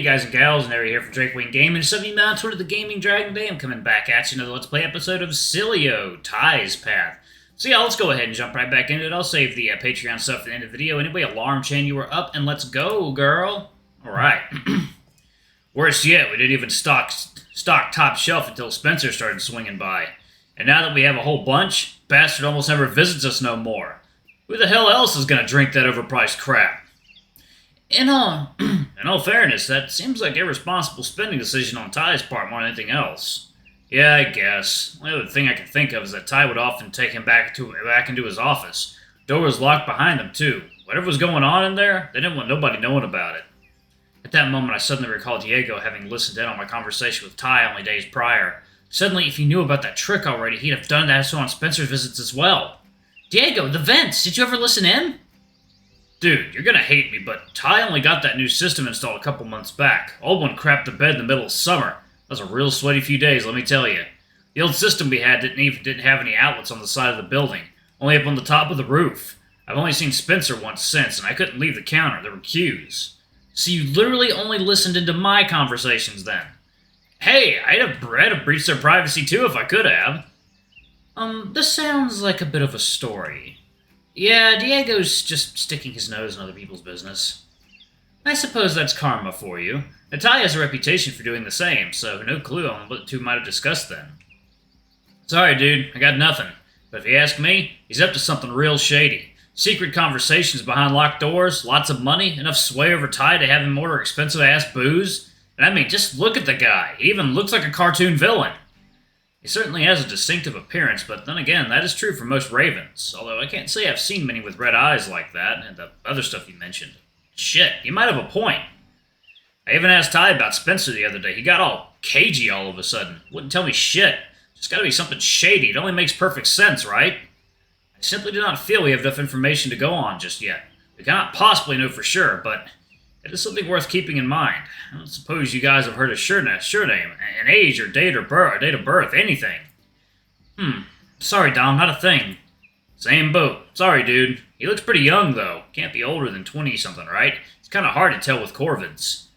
Hey guys and gals, and Harry here for Drake Wing Gaming. 79 toward the Gaming Dragon Day. I'm coming back at you another Let's Play episode of Sileo, Ty's Path. So yeah, let's go ahead and jump right back into it. I'll save the Patreon stuff for the end of the video. Anyway, alarm chain, you were up, and let's go, girl. Alright. Worse yet, we didn't even stock top shelf until Spencer started swinging by. And now that we have a whole bunch, bastard almost never visits us no more. Who the hell else is gonna drink that overpriced crap? In all fairness, that seems like irresponsible spending decision on Ty's part more than anything else. Yeah, I guess. The only other thing I can think of is that Ty would often take him back into his office. Door was locked behind them, too. Whatever was going on in there, they didn't want nobody knowing about it. At that moment, I suddenly recalled Diego having listened in on my conversation with Ty only days prior. Suddenly, if he knew about that trick already, he'd have done that so on Spencer's visits as well. Diego, the vents! Did you ever listen in? Dude, you're gonna hate me, but Ty only got that new system installed a couple months back. Old one crapped the bed in the middle of summer. That was a real sweaty few days, let me tell you. The old system we had didn't have any outlets on the side of the building, only up on the top of the roof. I've only seen Spencer once since, and I couldn't leave the counter. There were queues. So you literally only listened into my conversations then. Hey, I'd have breached their privacy too if I could have. This sounds like a bit of a story. Yeah, Diego's just sticking his nose in other people's business. I suppose that's karma for you. Ty has a reputation for doing the same, so no clue on what the two might have discussed then. Sorry, dude, I got nothing. But if you ask me, he's up to something real shady. Secret conversations behind locked doors, lots of money, enough sway over Ty to have him order expensive-ass booze. And I mean, just look at the guy. He even looks like a cartoon villain. He certainly has a distinctive appearance, but then again, that is true for most ravens, although I can't say I've seen many with red eyes like that, and the other stuff you mentioned. Shit, you might have a point. I even asked Ty about Spencer the other day. He got all cagey all of a sudden. Wouldn't tell me shit. Just gotta be something shady. It only makes perfect sense, right? I simply do not feel we have enough information to go on just yet. We cannot possibly know for sure, but it is something worth keeping in mind. I don't suppose you guys have heard a sure name, an age or date of birth, anything. Sorry, Dom, not a thing. Same boat. Sorry, dude. He looks pretty young, though. Can't be older than 20-something, right? It's kind of hard to tell with Corvids.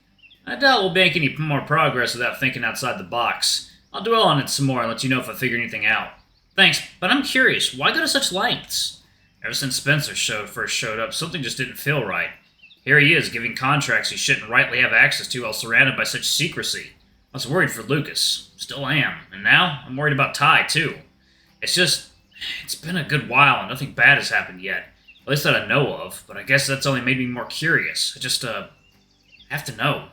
I doubt we'll make any more progress without thinking outside the box. I'll dwell on it some more and let you know if I figure anything out. Thanks, but I'm curious, why go to such lengths? Ever since Spencer first showed up, something just didn't feel right. Here he is, giving contracts he shouldn't rightly have access to while surrounded by such secrecy. I was worried for Lucas. Still am. And now, I'm worried about Ty, too. It's been a good while and nothing bad has happened yet. At least that I know of, but I guess that's only made me more curious. I have to know.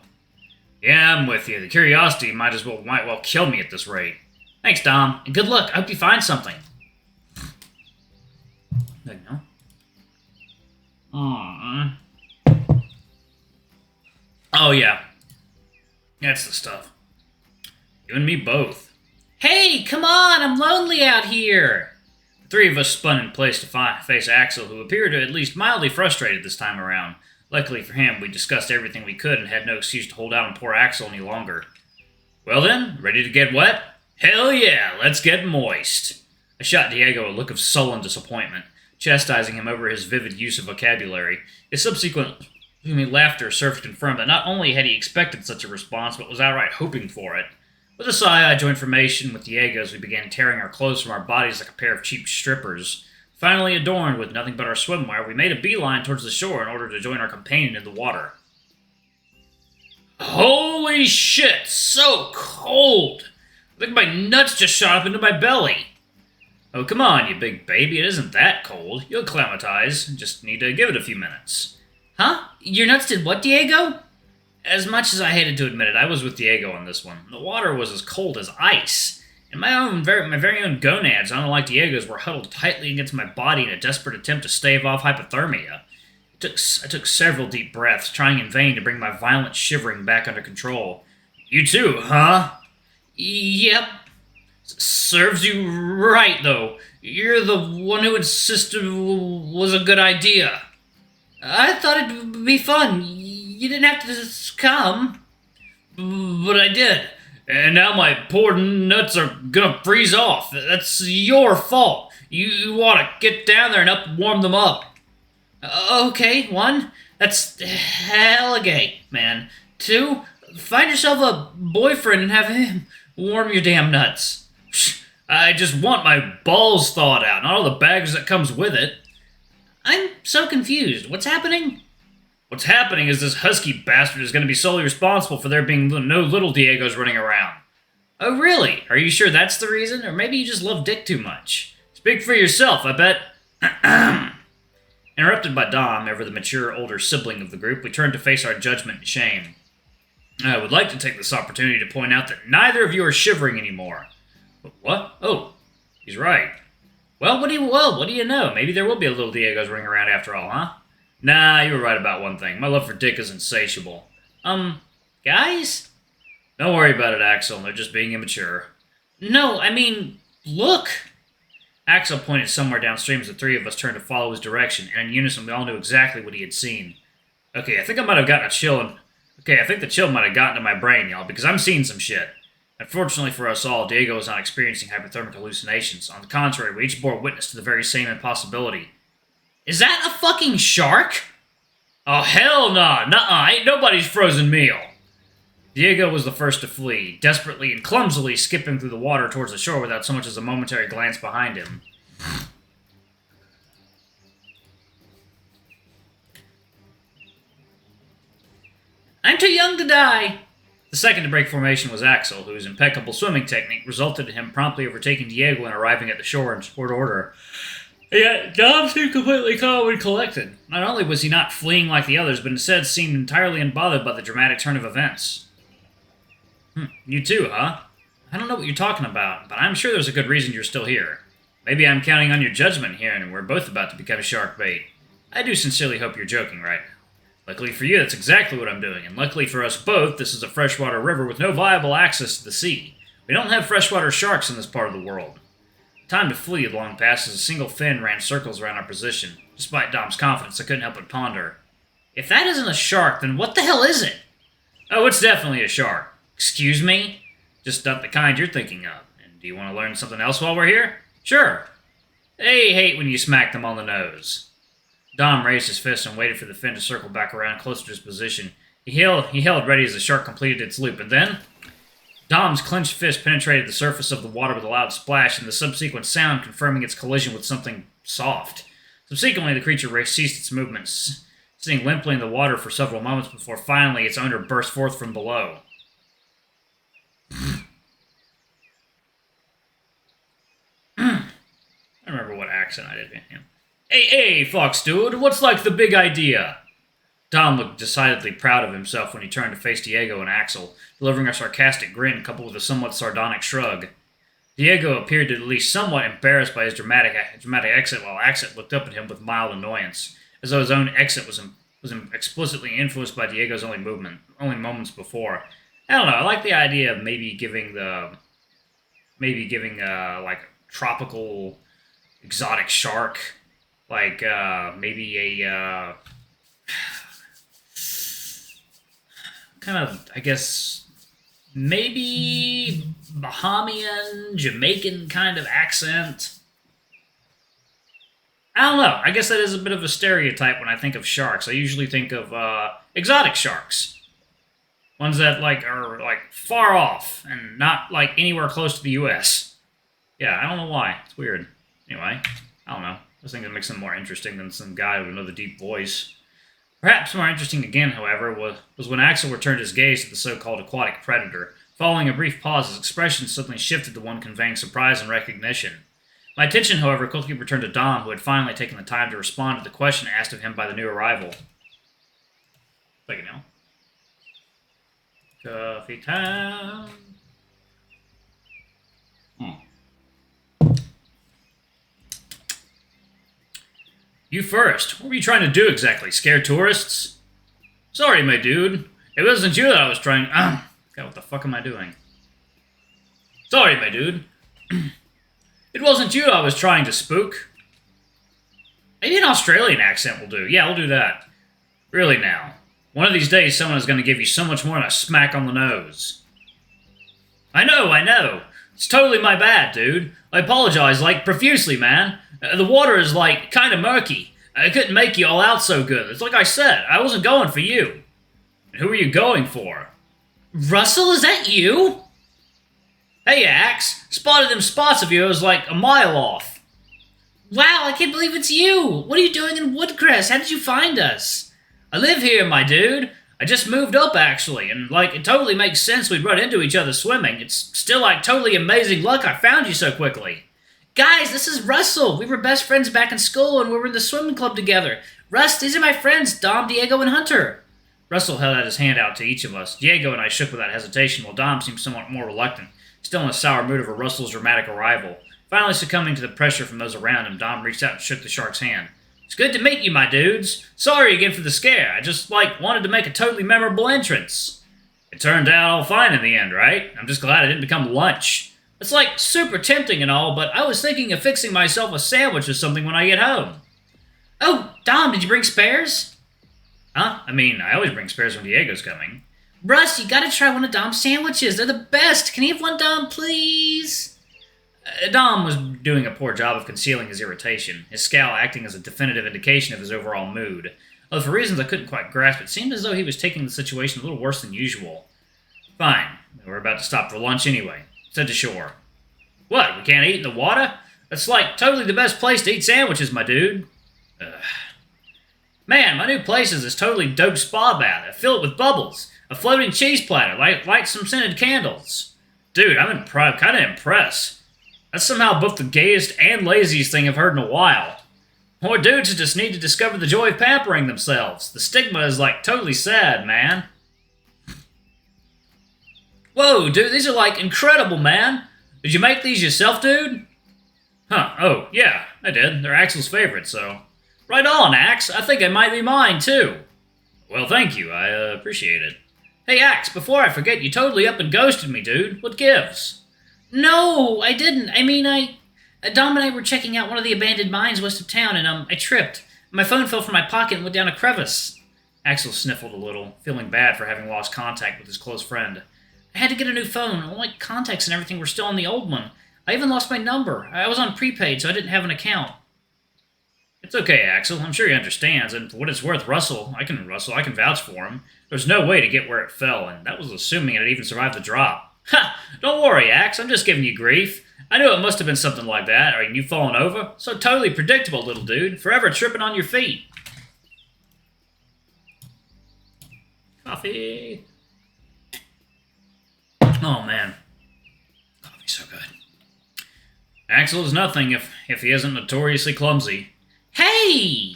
Yeah, I'm with you. The curiosity might well kill me at this rate. Thanks, Dom, and good luck. I hope you find something. There you go. Aww. Oh, yeah. That's the stuff. You and me both. Hey, come on! I'm lonely out here! The three of us spun in place to face Axel, who appeared at least mildly frustrated this time around. Luckily for him, we discussed everything we could and had no excuse to hold out on poor Axel any longer. Well then, ready to get wet? Hell yeah, let's get moist! I shot Diego a look of sullen disappointment, chastising him over his vivid use of vocabulary. His subsequent laughter served to confirm that not only had he expected such a response, but was outright hoping for it. With a sigh, I joined formation with Diego as we began tearing our clothes from our bodies like a pair of cheap strippers. Finally adorned with nothing but our swimwear, we made a beeline towards the shore in order to join our companion in the water. Holy shit, so cold! I think my nuts just shot up into my belly. Oh, come on, you big baby, it isn't that cold. You'll acclimatize, just need to give it a few minutes. Huh? Your nuts did what, Diego? As much as I hated to admit it, I was with Diego on this one. The water was as cold as ice. And my very own gonads, unlike Diego's, were huddled tightly against my body in a desperate attempt to stave off hypothermia. I took several deep breaths, trying in vain to bring my violent shivering back under control. You too, huh? Yep. Serves you right, though. You're the one who insisted it was a good idea. I thought it'd be fun. You didn't have to come. But I did. And now my poor nuts are gonna freeze off. That's your fault. You ought to get down there and warm them up. Okay, one, that's hella gay, man. Two, Find yourself a boyfriend and have him warm your damn nuts. I just want my balls thawed out, not all the bags that comes with it. I'm so confused. What's happening? What's happening is this husky bastard is going to be solely responsible for there being no little Diegos running around. Oh, really? Are you sure that's the reason? Or maybe you just love dick too much? Speak for yourself, I bet. Interrupted by Dom, ever the mature older sibling of the group, we turned to face our judgment and shame. I would like to take this opportunity to point out that neither of you are shivering anymore. What? Oh, he's right. Well, what do you know? Maybe there will be a little Diego's ring around after all, huh? Nah, you were right about one thing. My love for dick is insatiable. Guys? Don't worry about it, Axel. They're just being immature. No, I mean, look. Axel pointed somewhere downstream as the three of us turned to follow his direction, and in unison we all knew exactly what he had seen. Okay, I think I might have gotten a chill. I think the chill might have gotten to my brain, y'all, because I'm seeing some shit. Unfortunately for us all, Diego is not experiencing hypothermic hallucinations. On the contrary, we each bore witness to the very same impossibility. Is that a fucking shark? Oh, hell nah. Nuh-uh. Ain't nobody's frozen meal. Diego was the first to flee, desperately and clumsily skipping through the water towards the shore without so much as a momentary glance behind him. I'm too young to die. The second to break formation was Axel, whose impeccable swimming technique resulted in him promptly overtaking Diego and arriving at the shore in short order. Yet, Dom seemed completely calm and collected. Not only was he not fleeing like the others, but instead seemed entirely unbothered by the dramatic turn of events. You too, huh? I don't know what you're talking about, but I'm sure there's a good reason you're still here. Maybe I'm counting on your judgment here, and we're both about to become shark bait. I do sincerely hope you're joking right now. Luckily for you, that's exactly what I'm doing, and luckily for us both, this is a freshwater river with no viable access to the sea. We don't have freshwater sharks in this part of the world. Time to flee had long passed as a single fin ran circles around our position. Despite Dom's confidence, I couldn't help but ponder. If that isn't a shark, then what the hell is it? Oh, it's definitely a shark. Excuse me? Just not the kind you're thinking of. And do you want to learn something else while we're here? Sure. They hate when you smack them on the nose. Dom raised his fist and waited for the fin to circle back around closer to his position. He held ready as the shark completed its loop, and then Dom's clenched fist penetrated the surface of the water with a loud splash, and the subsequent sound confirming its collision with something soft. Subsequently, the creature ceased its movements, sitting limply in the water for several moments before finally its owner burst forth from below. I remember what accent I did. Hey, Fox dude, what's like the big idea? Dom looked decidedly proud of himself when he turned to face Diego and Axel, delivering a sarcastic grin coupled with a somewhat sardonic shrug. Diego appeared to at least somewhat embarrassed by his dramatic exit, while Axel looked up at him with mild annoyance, as though his own exit was explicitly influenced by Diego's only moments before. I don't know. I like the idea of maybe giving like tropical exotic shark, like maybe a kind of, I guess, maybe Bahamian, Jamaican kind of accent. I don't know. I guess that is a bit of a stereotype when I think of sharks. I usually think of exotic sharks. Ones that are far off and not anywhere close to the U.S. Yeah, I don't know why. It's weird. Anyway, I don't know. I just think it makes them more interesting than some guy with another deep voice. Perhaps more interesting again, however, was when Axel returned his gaze to the so-called aquatic predator. Following a brief pause, his expression suddenly shifted to one conveying surprise and recognition. My attention, however, quickly returned to Dom, who had finally taken the time to respond to the question asked of him by the new arrival. Thank you, Neil. Coffee time. You first. What were you trying to do exactly? Scare tourists? Sorry, my dude. It wasn't you that I was trying... God, what the fuck am I doing? Sorry, my dude. It wasn't you I was trying to spook. Maybe an Australian accent will do. Yeah, we'll do that. Really now. One of these days, someone is going to give you so much more than a smack on the nose. I know. It's totally my bad, dude. I apologize, profusely, man. The water is, kind of murky. I couldn't make you all out so good. It's like I said, I wasn't going for you. And who were you going for? Russell, is that you? Hey, Axe. Spotted them spots of yours like a mile off. Wow, I can't believe it's you! What are you doing in Woodcrest? How did you find us? I live here, my dude. I just moved up, actually, and, it totally makes sense we'd run into each other swimming. It's still, totally amazing luck I found you so quickly. Guys, this is Russell. We were best friends back in school, and we were in the swimming club together. Russ, these are my friends, Dom, Diego, and Hunter. Russell held out his hand out to each of us. Diego and I shook without hesitation, while Dom seemed somewhat more reluctant, still in a sour mood over Russell's dramatic arrival. Finally succumbing to the pressure from those around him, Dom reached out and shook the shark's hand. It's good to meet you, my dudes. Sorry again for the scare. I just, wanted to make a totally memorable entrance. It turned out all fine in the end, right? I'm just glad it didn't become lunch. It's, super tempting and all, but I was thinking of fixing myself a sandwich or something when I get home. Oh, Dom, did you bring spares? Huh? I mean, I always bring spares when Diego's coming. Russ, you gotta try one of Dom's sandwiches. They're the best. Can you have one, Dom, please? Dom was doing a poor job of concealing his irritation, his scowl acting as a definitive indication of his overall mood. Although for reasons I couldn't quite grasp, it seemed as though he was taking the situation a little worse than usual. Fine. We're about to stop for lunch anyway. Said to shore. What, we can't eat in the water? That's totally the best place to eat sandwiches, my dude. Man, my new place is this totally dope spa bath. I fill it with bubbles. A floating cheese platter, light some scented candles. Dude, I'm kind of impressed. That's somehow both the gayest and laziest thing I've heard in a while. More dudes who just need to discover the joy of pampering themselves. The stigma is, totally sad, man. Whoa, dude, these are, incredible, man. Did you make these yourself, dude? Huh, oh, yeah, I did. They're Axel's favorites, so... Right on, Axe. I think I might be mine, too. Well, thank you. I appreciate it. Hey, Axe, before I forget, you totally up and ghosted me, dude. What gives? No, I didn't. I mean, Dom and I were checking out one of the abandoned mines west of town, and, I tripped. My phone fell from my pocket and went down a crevice. Axel sniffled a little, feeling bad for having lost contact with his close friend. I had to get a new phone. All my contacts and everything were still on the old one. I even lost my number. I was on prepaid, so I didn't have an account. It's okay, Axel. I'm sure he understands, and for what it's worth, Russell, I can vouch for him. There's no way to get where it fell, and that was assuming it had even survived the drop. Ha! Don't worry, Axe. I'm just giving you grief. I knew it must have been something like that, or you falling over. So totally predictable, little dude. Forever tripping on your feet. Coffee. Oh, man. Coffee's so good. Axel is nothing if he isn't notoriously clumsy. Hey!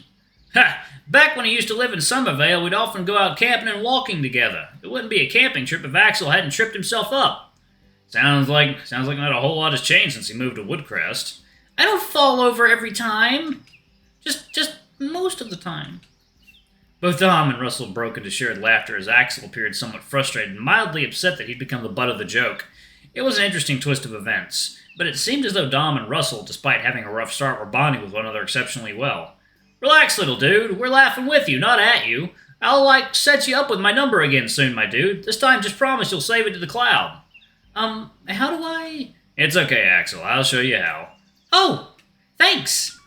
Ha! Back when he used to live in Somervale, we'd often go out camping and walking together. It wouldn't be a camping trip if Axel hadn't tripped himself up. Sounds like not a whole lot has changed since he moved to Woodcrest. I don't fall over every time. Just most of the time. Both Dom and Russell broke into shared laughter as Axel appeared somewhat frustrated and mildly upset that he'd become the butt of the joke. It was an interesting twist of events, but it seemed as though Dom and Russell, despite having a rough start, were bonding with one another exceptionally well. Relax, little dude. We're laughing with you, not at you. I'll, set you up with my number again soon, my dude. This time, just promise you'll save it to the cloud. How do I... It's okay, Axel. I'll show you how. Oh, thanks.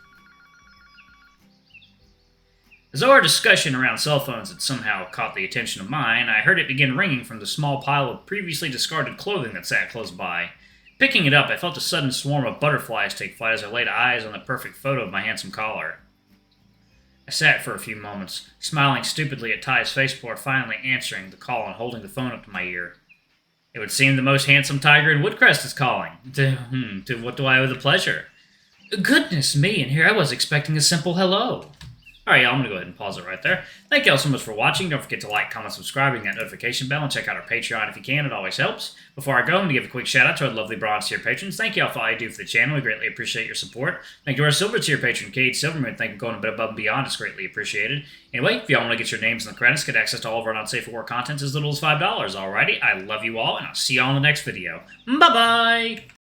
As though our discussion around cell phones had somehow caught the attention of mine, I heard it begin ringing from the small pile of previously discarded clothing that sat close by. Picking it up, I felt a sudden swarm of butterflies take flight as I laid eyes on the perfect photo of my handsome caller. I sat for a few moments, smiling stupidly at Ty's face before finally answering the call and holding the phone up to my ear. It would seem the most handsome tiger in Woodcrest is calling. To what do I owe the pleasure? Goodness me, and here I was expecting a simple hello. Alright, y'all, I'm going to go ahead and pause it right there. Thank y'all so much for watching. Don't forget to like, comment, subscribe, and that notification bell, and check out our Patreon if you can. It always helps. Before I go, I'm going to give a quick shout out to our lovely bronze tier patrons. Thank y'all for all you do for the channel. We greatly appreciate your support. Thank you to our silver tier patron, Cade Silverman. Thank you for going a bit above and beyond. It's greatly appreciated. Anyway, if y'all want to get your names in the credits, get access to all of our not safe for work content as little as $5. Alrighty, I love you all, and I'll see y'all in the next video. Bye-bye!